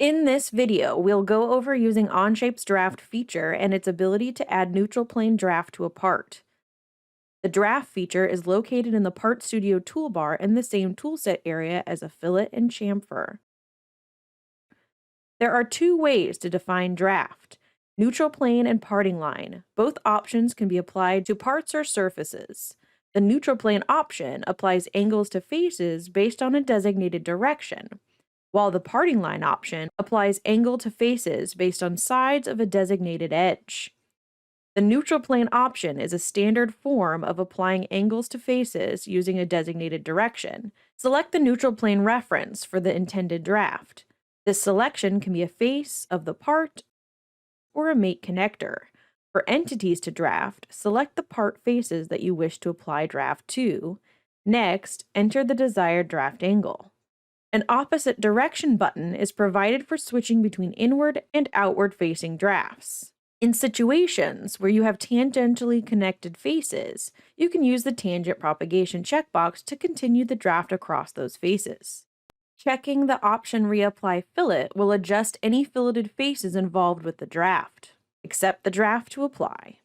In this video, we'll go over using Onshape's draft feature and its ability to add neutral plane draft to a part. The draft feature is located in the Part Studio toolbar in the same toolset area as a fillet and chamfer. There are two ways to define draft: neutral plane and parting line. Both options can be applied to parts or surfaces. The neutral plane option applies angles to faces based on a designated direction, while the parting line option applies angle to faces based on sides of a designated edge. The neutral plane option is a standard form of applying angles to faces using a designated direction. Select the neutral plane reference for the intended draft. This selection can be a face of the part or a mate connector. For entities to draft, select the part faces that you wish to apply draft to. Next, enter the desired draft angle. An opposite direction button is provided for switching between inward and outward facing drafts. In situations where you have tangentially connected faces, you can use the tangent propagation checkbox to continue the draft across those faces. Checking the option Reapply Fillet will adjust any filleted faces involved with the draft. Accept the draft to apply.